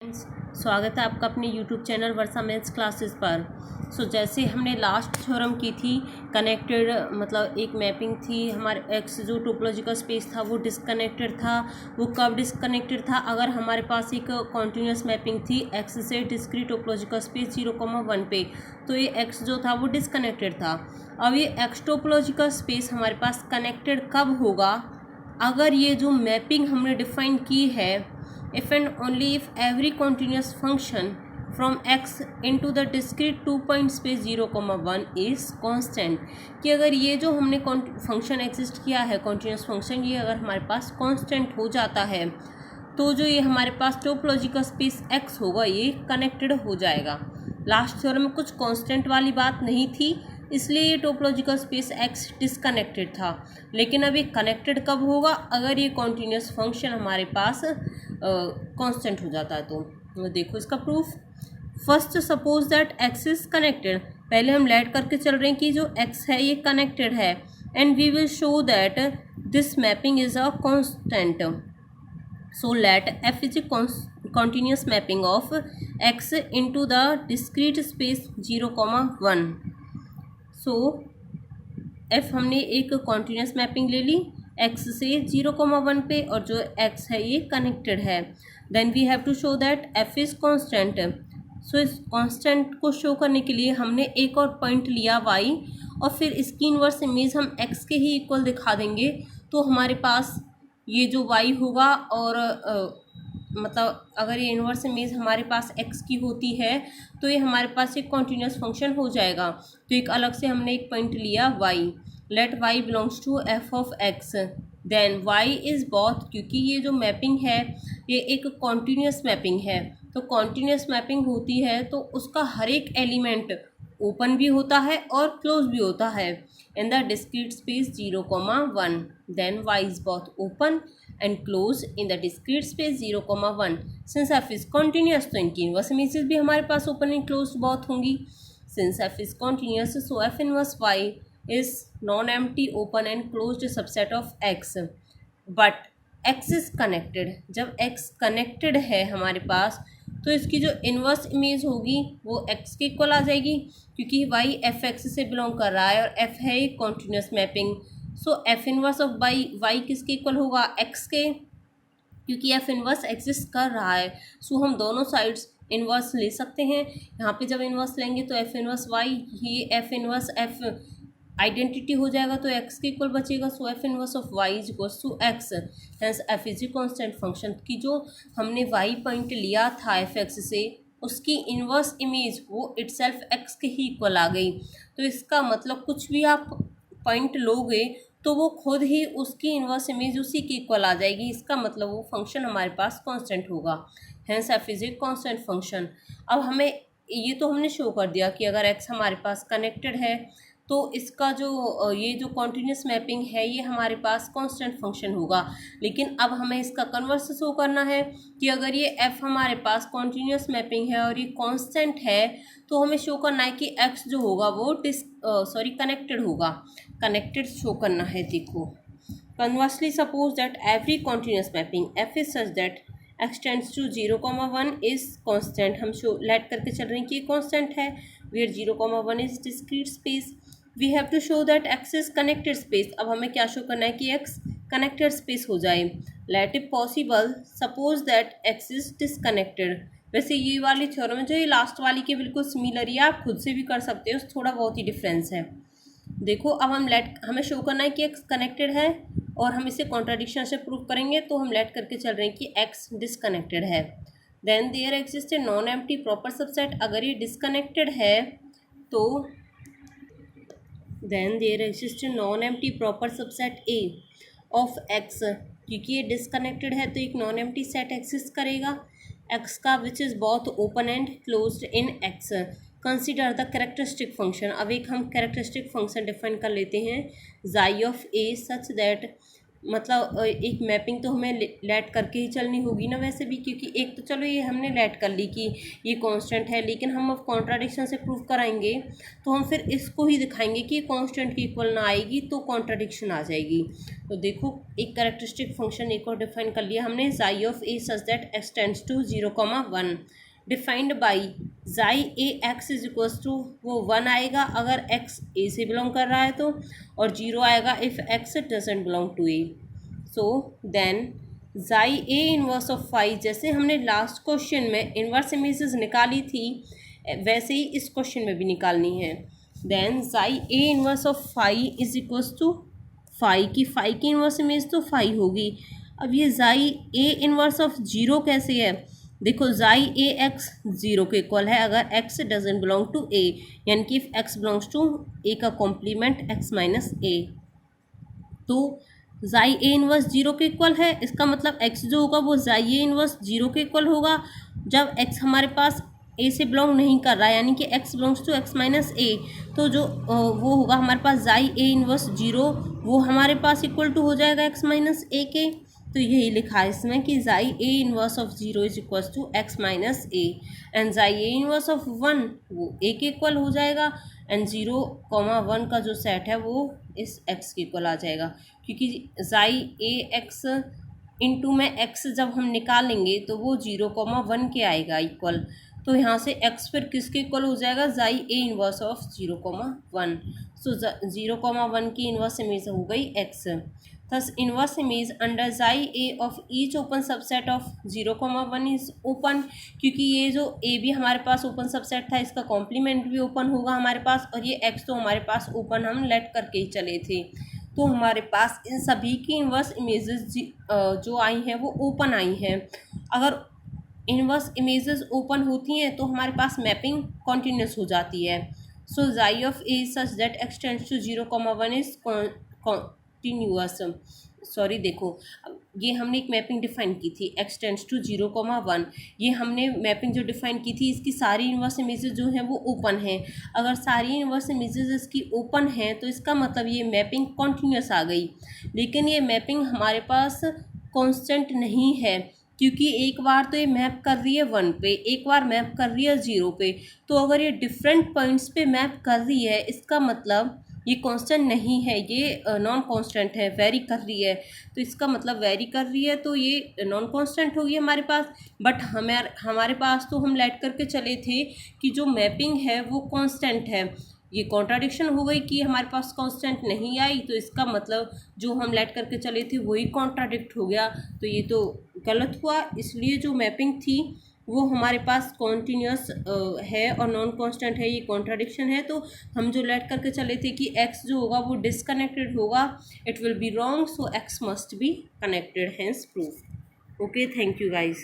Friends, स्वागत है आपका अपने YouTube चैनल वर्षा मैथ्स क्लासेस पर। जैसे हमने लास्ट थ्योरम की थी, कनेक्टेड मतलब एक मैपिंग थी, हमारे एक्स जो टोपोलॉजिकल स्पेस था वो डिस्कनेक्टेड था। वो कब डिस्कनेक्टेड था? अगर हमारे पास एक कॉन्टिन्यूस मैपिंग थी एक्स से डिस्क्रीट टोपोलॉजिकल स्पेस 0,1 पे, तो ये एक्स जो था वो डिस्कनेक्टेड था। अब ये एक्स टोपोलॉजिकल स्पेस हमारे पास कनेक्टेड कब होगा? अगर ये जो मैपिंग हमने डिफाइन की है, if and only if every continuous function from x into the discrete 2 point space 0,1 is constant, कि अगर ये जो हमने फंक्शन एग्जिस्ट किया है कॉन्टिन्यूस फंक्शन, ये अगर हमारे पास कांस्टेंट हो जाता है तो जो ये हमारे पास टोपोलॉजिकल स्पेस x होगा ये कनेक्टेड हो जाएगा। लास्ट थ्योरम में कुछ कांस्टेंट वाली बात नहीं थी, इसलिए ये टोपोलॉजिकल स्पेस x डिसकनेक्टेड था। लेकिन अब ये कनेक्टेड कब होगा? अगर ये कॉन्टिन्यूस फंक्शन हमारे पास कांस्टेंट हो जाता है। तो देखो इसका proof. First suppose that x is connected. पहले हम लेट करके चल रहे हैं कि जो x है ये कनेक्टेड है, and we will show that this mapping is a constant. So let f is a continuous mapping of x into the discrete space 0,1. So f हमने एक continuous mapping ले ली x से 0,1 पे, और जो x है ये connected है। Then we have to show that f is constant. So इस constant को शो करने के लिए हमने एक और पॉइंट लिया y, और फिर इसकी इन्वर्स इमेज हम x के ही इक्वल दिखा देंगे। तो हमारे पास ये जो y होगा, और मतलब अगर ये इन्वर्स इमेज हमारे पास x की होती है तो ये हमारे पास एक कॉन्टिन्यूस फंक्शन हो जाएगा। तो एक अलग से हमने एक पॉइंट लिया y, let y belongs to f of x, then y is both. क्योंकि ये जो मैपिंग है ये एक कॉन्टिन्यूस मैपिंग है, तो कॉन्टिन्यूस मैपिंग होती है तो उसका हर एक एलिमेंट ओपन भी होता है और क्लोज भी होता है in the discrete space 0,1, then y is both open and close in the discrete space 0,1। Since f is continuous तो इनकी इनवर्स इमेजेस भी हमारे पास ओपन एंड क्लोज बोथ होंगी। Since f is continuous so f inverse y is non empty open and closed subset of x, but x is connected. जब x connected है हमारे पास तो इसकी जो इन्वर्स इमेज होगी वो x के इक्वल आ जाएगी, क्योंकि y एफ एक्स से बिलोंग कर रहा है और f है एक continuous mapping. So f inverse of y किसके इक्वल होगा? x के, क्योंकि f इनवर्स एग्जिस्ट कर रहा है। सो हम दोनों साइड्स इनवर्स ले सकते हैं। यहाँ पे जब इनवर्स लेंगे तो f इनवर्स y, ये f इनवर्स f आइडेंटिटी हो जाएगा तो x के इक्वल बचेगा। So f inverse of y is equals to x, hence f is a constant function. की जो हमने y पॉइंट लिया था एफ एक्स से, उसकी इन्वर्स इमेज वो इटसेल्फ x के ही इक्वल आ गई। तो इसका मतलब कुछ भी आप पॉइंट लोगे तो वो खुद ही उसकी इन्वर्स इमेज उसी के इक्वल आ जाएगी। इसका मतलब वो फंक्शन हमारे पास कांस्टेंट होगा, hence f is a constant function. अब हमें ये तो हमने शो कर दिया कि अगर x हमारे पास कनेक्टेड है तो इसका जो ये जो कॉन्टिन्यूस मैपिंग है ये हमारे पास कांस्टेंट फंक्शन होगा। लेकिन अब हमें इसका कन्वर्स शो करना है कि अगर ये f हमारे पास कॉन्टिन्यूस मैपिंग है और ये कांस्टेंट है तो हमें शो करना है कि x जो होगा वो कनेक्टेड होगा। कनेक्टेड शो करना है। देखो, conversely suppose that every continuous mapping f is such that x tends to 0,1 is constant. हम शो लेट करके चल रहे हैं कि ये कांस्टेंट है, where 0,1 is discrete space. We have to show that x is connected space. अब हमें क्या शो करना है कि x कनेक्टेड स्पेस हो जाए। Let it possible suppose that x is disconnected. वैसे ये वाली थ्योरम जो ये लास्ट वाली के बिल्कुल सिमिलर ही है, आप खुद से भी कर सकते हो, थोड़ा बहुत ही डिफरेंस है। देखो, अब हमें शो करना है कि x कनेक्टेड है और हम इसे कॉन्ट्राडिक्शन से प्रूव करेंगे। तो हम लेट करके चल रहे हैं कि x डिसकनेक्टेड है। Then there exist a non empty proper subset. अगर ये डिसकनेक्टेड है तो then there exist a non empty proper subset A of x। क्योंकि ये डिसकनेक्टेड है तो एक नॉन एम्प्टी सेट एग्जिस्ट करेगा x का, which is both open and closed in x। Consider the characteristic function. अब एक हम कैरेक्टरिस्टिक फंक्शन डिफाइन कर लेते हैं, xi of a such that मतलब एक मैपिंग तो हमें लेट करके ही चलनी होगी ना वैसे भी, क्योंकि एक तो चलो ये हमने लेट कर ली कि ये कांस्टेंट है, लेकिन हम अब कॉन्ट्राडिक्शन से प्रूव कराएंगे तो हम फिर इसको ही दिखाएंगे कि कांस्टेंट की इक्वल ना आएगी तो कॉन्ट्राडिक्शन आ जाएगी। तो देखो एक कैरेक्टरिस्टिक फंक्शन एक और डिफाइन कर लिया हमने, psi of A such that x tends to 0,1 defined by chi A x is equals to, वो 1 आएगा अगर एक्स ए से बिलोंग कर रहा है तो, और 0 आएगा if x doesn't belong to A. So then chi A inverse of phi, जैसे हमने लास्ट क्वेश्चन में इनवर्स इमेजेस निकाली थी वैसे ही इस क्वेश्चन में भी निकालनी है। Then chi A inverse of phi is equals to phi की इनवर्स इमेज तो फाई होगी। अब ये जाई ए इनवर्स ऑफ 0 कैसे है, देखो जाई ए एक्स 0 के इक्वल है अगर एक्स डजंट बिलोंग टू ए, यानी कि इफ एक्स बिलोंग्स टू ए का कॉम्प्लीमेंट एक्स माइनस ए, तो जाई ए इनवर्स 0 के इक्वल है, इसका मतलब एक्स जो होगा वो जाई ए इनवर्स 0 के इक्वल होगा जब एक्स हमारे पास ए से बिलोंग नहीं कर रहा है, यानी कि x belongs to x minus a, तो जो वो होगा हमारे पास जाई ए इनवर्स 0 वो हमारे पास इक्वल टू हो जाएगा एक्स माइनस ए के। तो यही लिखा है इसमें कि chi A inverse of 0 is equal to x minus A, and chi A inverse of 1 वो ए के इक्वल हो जाएगा, एंड 0,1 का जो सेट है वो इस एक्स के इक्वल आ जाएगा, क्योंकि जाई ए एक्स इंटू में एक्स जब हम निकालेंगे तो वो 0,1 के आएगा इक्वल, तो यहाँ से एक्स फिर किसके इक्वल हो जाएगा, जाई ए इनवर्स ऑफ 0,1। सो 0,1 की इनवर्स इमेज हो गई x. Thus inverse image under जाई A of each open subset of 0,1 is open, क्योंकि ये जो ए भी हमारे पास ओपन सबसेट था इसका कॉम्प्लीमेंट भी ओपन होगा हमारे पास, और ये एक्स तो हमारे पास ओपन हम लेट करके ही चले थे, तो हमारे पास इन सभी की इनवर्स इमेजेस जो आई हैं वो ओपन आई हैं। अगर इनवर्स इमेजेस ओपन होती हैं तो हमारे पास मैपिंग कॉन्टीन्यूस हो जाती है। So chi of A such that x tends to 0,1 is continuous. Sorry देखो, ये हमने एक मैपिंग डिफाइन की थी एक्स टेंड्स टू 0,1, ये हमने मैपिंग जो डिफाइन की थी इसकी सारी इनवर्स इमेजेस जो हैं वो ओपन हैं। अगर सारी इनवर्स इमेजेस इसकी ओपन हैं तो इसका मतलब ये मैपिंग कॉन्टीन्यूअस आ गई, लेकिन ये मैपिंग हमारे पास कांस्टेंट नहीं है, क्योंकि एक बार तो ये मैप कर रही है 1 पे, एक बार मैप कर रही है 0 पे, तो अगर ये डिफरेंट पॉइंट्स पे मैप कर रही है इसका मतलब ये कांस्टेंट नहीं है, ये नॉन कांस्टेंट है, वेरी कर रही है, तो इसका मतलब वेरी कर रही है तो ये नॉन कांस्टेंट होगी हमारे पास। बट हमारे पास तो हम लेट करके चले थे कि जो मैपिंग है वो कांस्टेंट है, ये कॉन्ट्राडिक्शन हो गई कि हमारे पास कांस्टेंट नहीं आई, तो इसका मतलब जो हम लेट करके चले थे वही कॉन्ट्राडिक्ट हो गया, तो ये तो गलत हुआ। इसलिए जो मैपिंग थी वो हमारे पास कॉन्टीन्यूस है और नॉन कांस्टेंट है, ये कॉन्ट्राडिक्शन है। तो हम जो लेट करके चले थे कि एक्स जो होगा वो डिसकनेक्टेड होगा, it will be wrong, so x must be connected, hence proof. Okay, thank you guys.